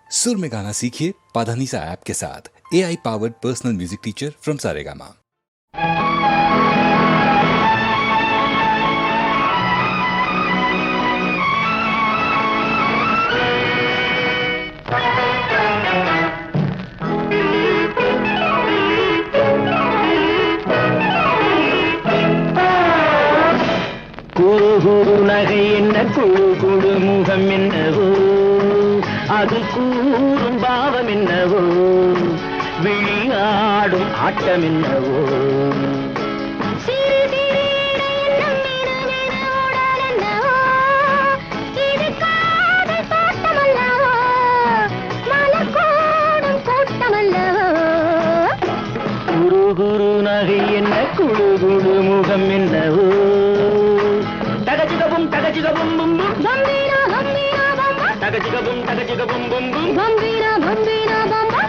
सुर में गाना सीखिए पाधानीसा ऐप के साथ। AI powered personal music teacher from Saregama. குறு நகை என்ன குழு குழு முகம் என்னவோ, அது கூறும் பாவம் என்னவோ, விளையாடும் ஆட்டம் என்னவோ. குறு குறு நகை என்ன குழு குழு முகம் என்னவோ, தகஜிகபும் தகஜிகபும் பும் பும் பம்பீரா பம்பீரா பம்பா, தகஜிகபும் தகஜிகபும் பும் பும் பம்பீரா பம்பீரா பம்பா.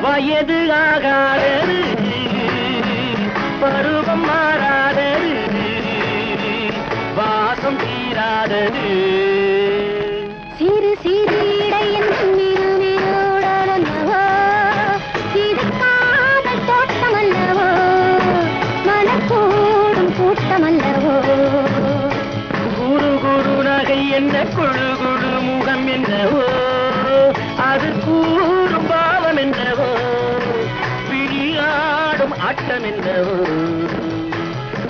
வயது ஆகாதது, பருவம் மாறாதது, வாசம் தீராதது. சிறு சிறு இடையின் மிருமிருடனவோ, இது காதல் தோட்டமல்லவோ, மனக்கூடும் கூட்டமல்லவோ. குரு குரு நகை என்ன குழு குழு முகம் என்னவோ, அது கூறும் பாவம் என்னவோ, விளையாடும் ஆட்டம் என்னவோ.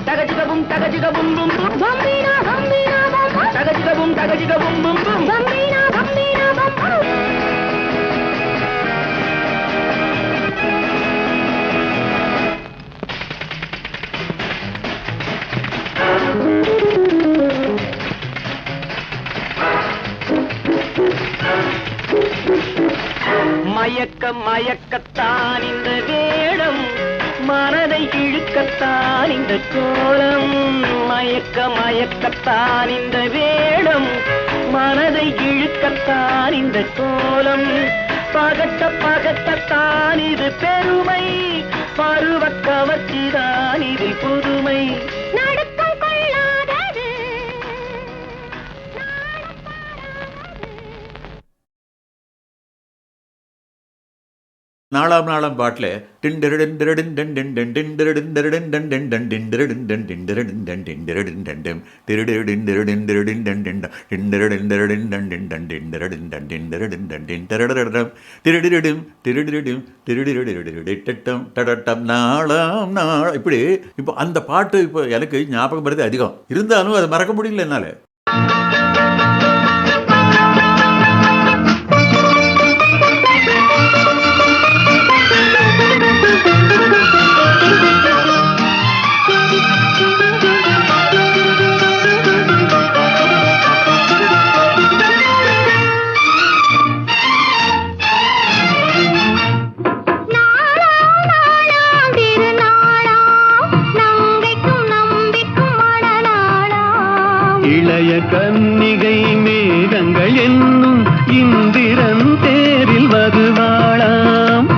தகஜிகபும் தகஜிகபும் பும் பும் பம்பீரா பம்பீரா பம்பா, தகஜிகபும் தகஜிகபும் பும் பும் பம்பீரா பம்பீரா பம்பா. மயக்க மயக்கத்தான் இந்த வேடம், மனதை இழுக்கத்தான் இந்த கோலம். மயக்க மயக்கத்தான் இந்த வேடம், மனதை இழுக்கத்தான் இந்த கோலம். பகட்ட பகட்டத்தான் இது பெருமை, பருவ கவர்ச்சிதான் இதில் புதுமை. நடுக்கம் கொள்ளாதது, நாலாம் நாளாம் பாட்டில் இப்படி இப்போ அந்த பாட்டு இப்போ எனக்கு ஞாபகம் வருது அதிகம். இருந்தாலும் அதை மறக்க முடியல என்னால். இளைய கன்னிகை மேகங்கள் என்னும் இந்திரன் தேரில் வருவாளாம்.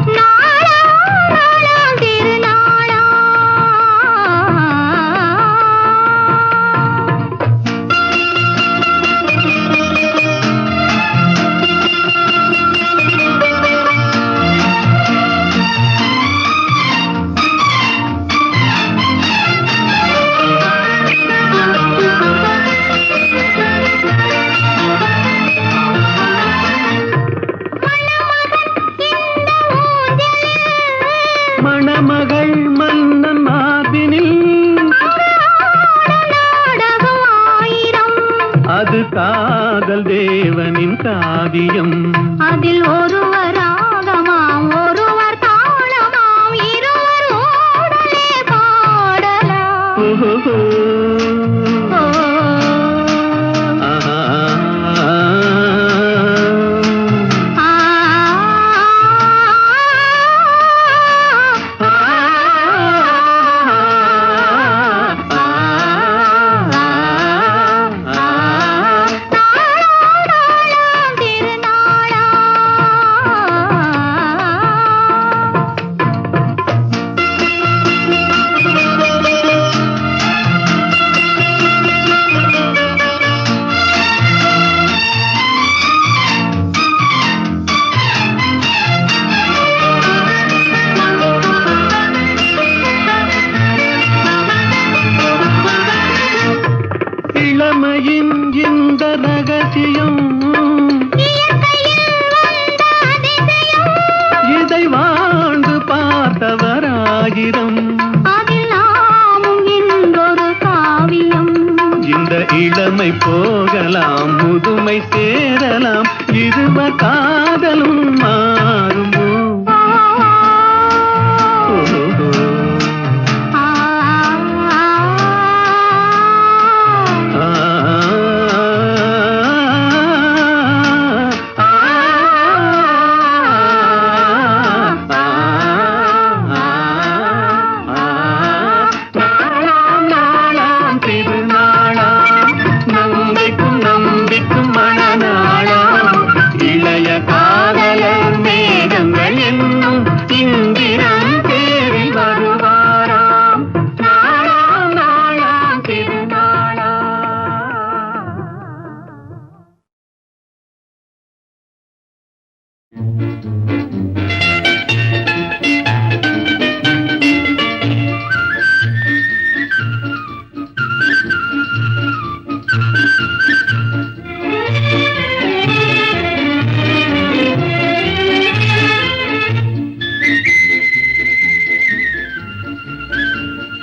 மணமகள் மன்னன் மார்பினில் அது காதல் தேவனின் காவியம். அதில் ஒருவர் ராகமாம் ஒருவர் தாளமாம், இருவர் ஓடலே பாடலாம். ஓ இளமையின் இந்த ரகசியம் இதை வாழ்ந்து பார்த்தவராயிரம் அதில் நாமும் என்றொரு காவியம். இந்த இளமை போகலாம் முதுமை சேரலாம் இருவ காதலும் மாறுமோ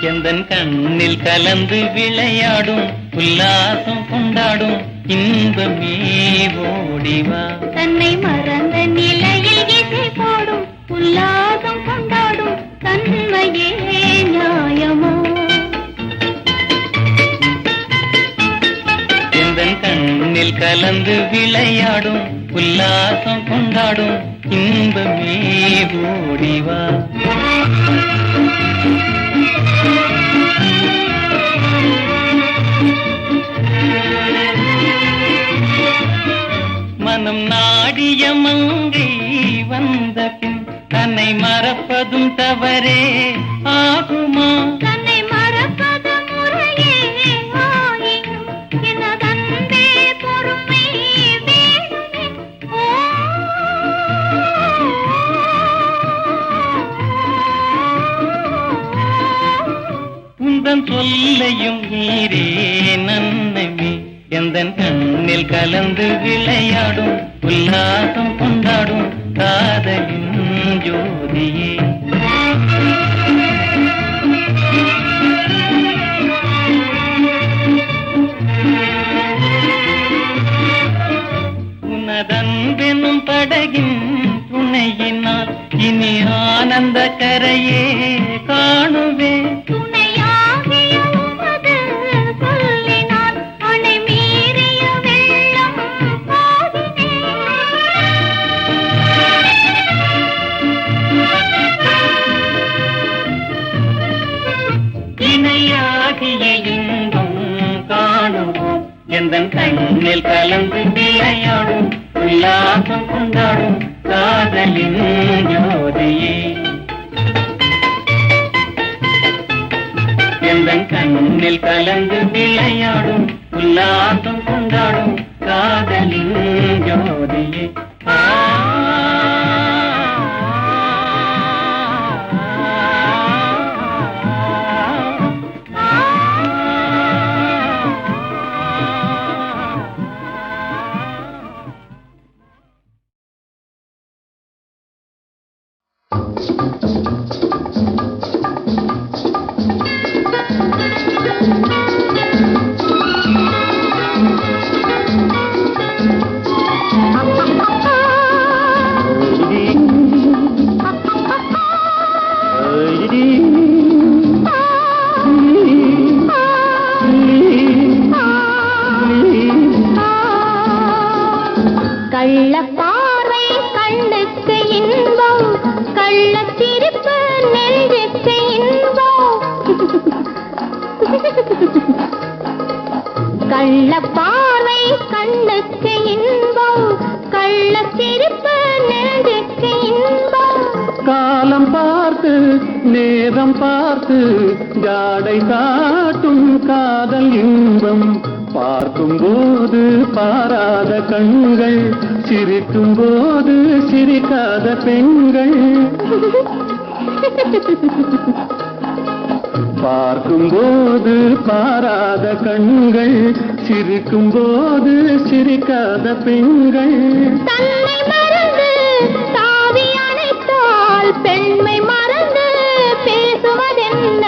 எந்தன் கண்ணில் கலந்து விளையாடும் உல்லாசம் கொண்டாடும் இன்பமே ஓடிவா. தன்னை மறந்த நிலையில் இசை போடும் உல்லாசம் கொண்டாடும் தன்மையே நியாயமோ. எந்தன் கண்ணில் கலந்து விளையாடும் உல்லாசம் கொண்டாடும் இன்பமே ஓடிவா. மனம் நாடிய மங்கை வந்த பின் தன்னை மறப்பதும் தவறே ஆகுமா. தன்னை மறப்பது முறையே ஆயினும் எனதன்பே பொறுமை வேணுமே. உந்தன் சொல்லையும் நீரே நன்னமே. எந்தன் கண்ணில் கலந்து விளையாடும் உல்லாசம் கொண்டாடும் காதலின் ஜோதியே. உனதன்பெனும் படகின் துணையினால் இனி ஆனந்த கரையே காணுவே. எந்தன் கண்ணில் கலந்து விளையாடும் உல்லாசம் கொண்டாடும் காதலின் ஜோதியே. எந்தன் கண்ணில் கலந்து விளையாடும் உல்லாசம் கொண்டாடும் காதலின் ஜோதியே. கள்ளப்பார்வை கண்ணுக்கு இன்பம், கள்ளச்சிரிப்பு நெஞ்சுக்கு இன்பம். கள்ளப்பார்வை கண்ணுக்கு இன்பம், கள்ளச்சிரிப்பு நெஞ்சுக்கு இன்பம். காலம் பார்த்து நேரம் பார்த்து ஜாடை காட்டும் காதல் இன்பம். பார்க்கும் போது பாராத கண்கள், சிரிக்கும் போது சிரிக்காத பெண்கள். பார்க்கும்போது பாராத கண்கள், சிரிக்கும் போது சிரிக்காத பெண்கள். தன்னை மறந்து தாவி அணைத்தால் பெண்மை மறந்து பேசுவதென்ன?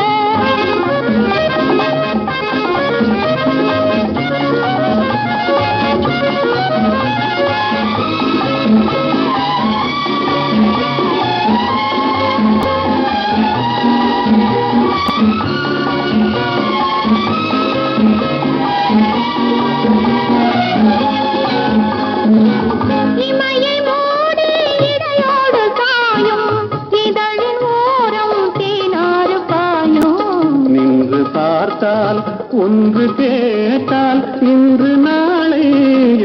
இமையை மூடி இடையோடு சாயும், இதழின் ஓரம் தேனாறு பாயும். நின்று பார்த்தால் ஒன்று கேட்டால் இன்று நாளை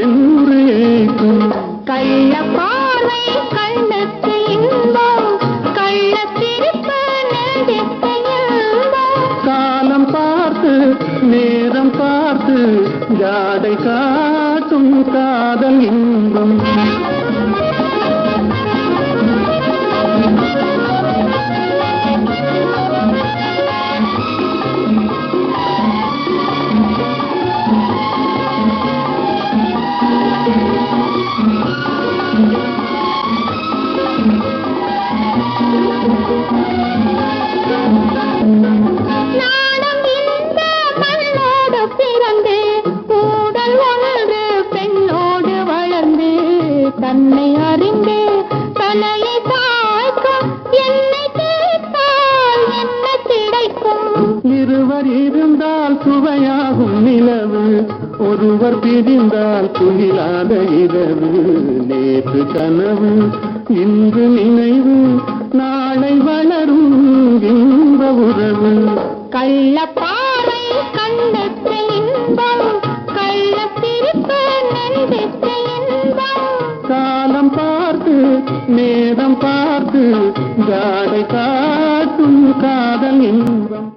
என்று ஏற்றும். கள்ள பார்வை கண்ணுக்கு இன்பம், கள்ள சிரிப்பு நெஞ்சுக்கு இன்பம். காலம் பார்த்து நேரம் பார்த்து ஜாடை காட்டும் காதல் இன்பம். நாணம் இந்த மண்ணோடு பிறந்து, ஊடல் ஒன்று பெண்ணோடு வளர்ந்து, தன்னை அறிந்து தலையை தாழ்க்கும், என்னை கேட்டால் என்ன கிடைக்கும்? இருவர் இருந்தால் சுவையாகும் நிலவு, ஒருவர் பிரிந்தால் துயிலாத இரவு. நேற்று கனவு இன்று நினைவு, நாளை வளரும் இன்ப உறவு. கள்ள பார்வை கண்ணுக்கு இன்பம், கள்ள சிரிப்பு நெஞ்சுக்கு இன்பம். காலம் பார்த்து நேரம் பார்த்து ஜாடை காட்டும் காதல் இன்பம்.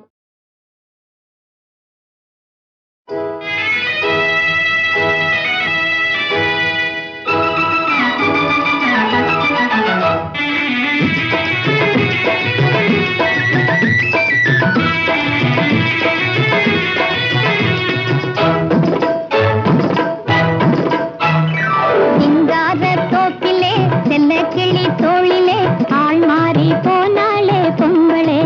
சிங்கார தோப்பிலே செல்ல கிளி தோளிலே ஆள் மாறி போனாலே பொம்பளே.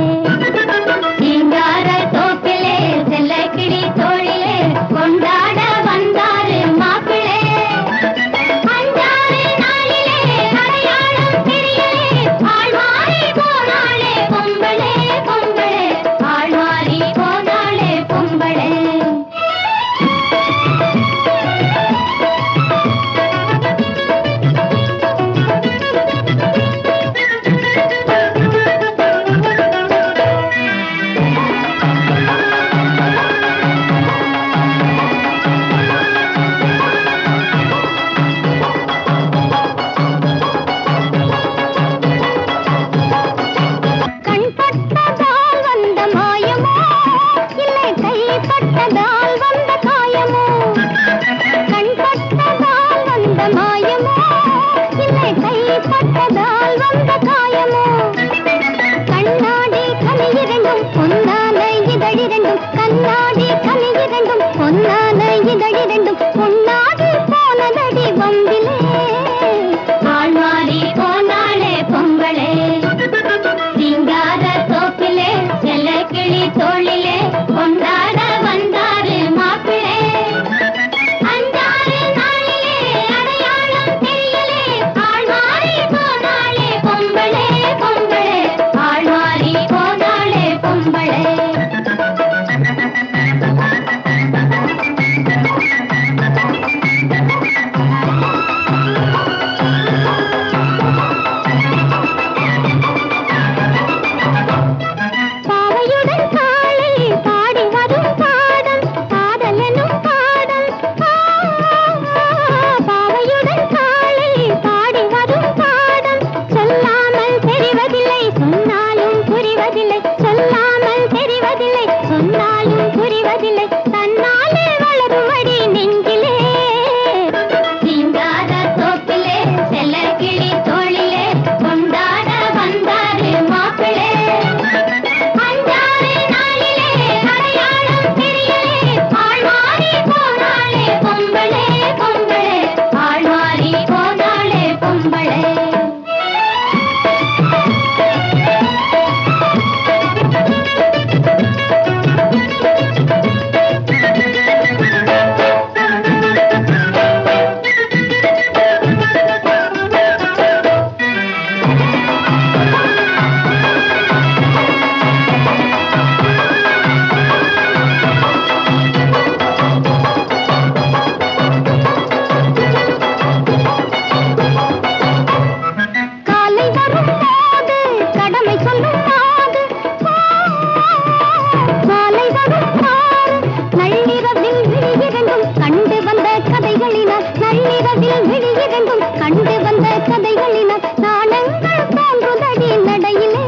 இரண்டும் கண்டு வந்த கதைகளினால் நாணங்கள் தோன்றுதடி நடையிலே.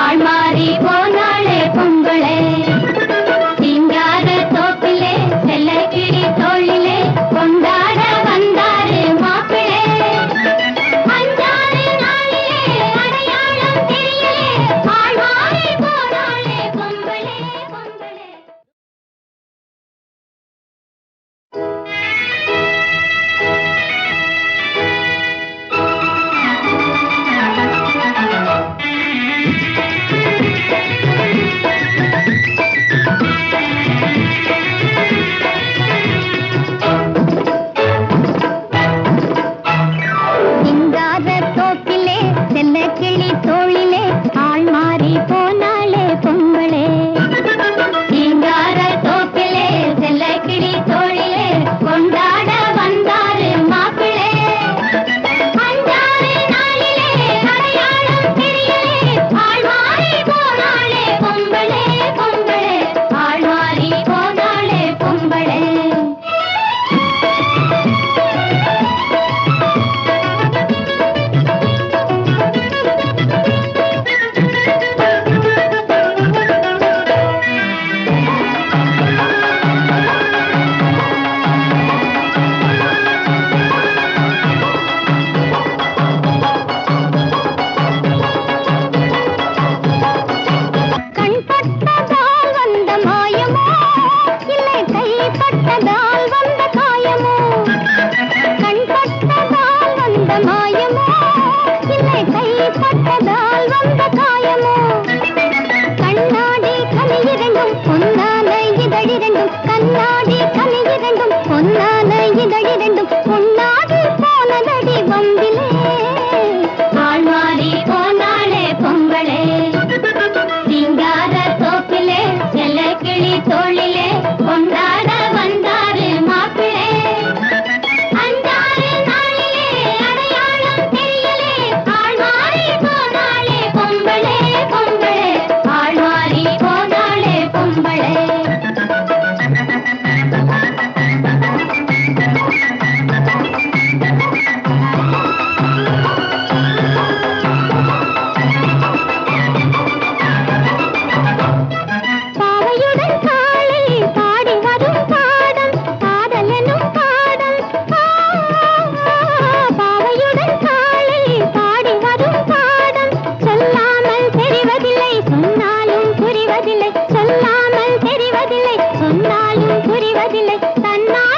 ஆள்மாறி போனாளே பொங்கலே சிங்கார தோப்பிலே செல்ல கிளி தோளிலே கொண்டாட வந்தாரு மாப்பிளே. அஞ்சாறு நாளிலே அடையாளம் தெரியலே ஆள்மாறி போனாளே பொங்கலே பொங்கலே. சிங்கார தோப்பிலே செல்ல கிளி தோளிலே ஆள் மாறி போனாளே பொங்கலே. சிங்கார தோப்பிலே செல்ல கிளி தோளிலே கொண்டாட வந்தாரு மாப்பிளே. அஞ்சாறு நாளிலே அடையாளம் தெரியலே ஆள் மாறி போனாளே பொங்கலே பொங்கலே. ஆள் மாறி போனாளே பொங்கலே. கண் பட்டதால் வந்த மாயமோ இல்லை கை பட்டதால் வந்த காயமோ. கண் பட்டதால் வந்த மாயமோ இல்லை கை பட்டதால் வந்த காயமோ. கண்ணாடி கனி இரண்டும் பொன்னான இதழிரண்டும் கண்ணாடி கனி இரண்டும் பொன்னான இதழிரண்டும் பொன்னாடி போனதடி வம்பிலே. ஆள் மாறி போனாளே பொங்கலே. சிங்கார தோப்பிலே செல்ல கிளி தோளிலே கொண்டாட வந்தாரு மாப்பிளே. அஞ்சாறு நாளிலே அடையாளம் தெரியலே ஆள் மாறி போனாளே பொங்கலே பொங்கலே. ஆள் மாறி போனாளே பொங்கலே. பாவையுடன் காளை பாடி வரும் பாடம் காதல் எனும் பாடம். பாவையுடன் காளை பாடி வரும் பாடம் சொல்லாமல் தெரிவதில்லை சொன்னாலும் புரிவதில்லை. சொல்லாமல் தெரிவதில்லை சொன்னாலும் புரிவதில்லை. தன்னால்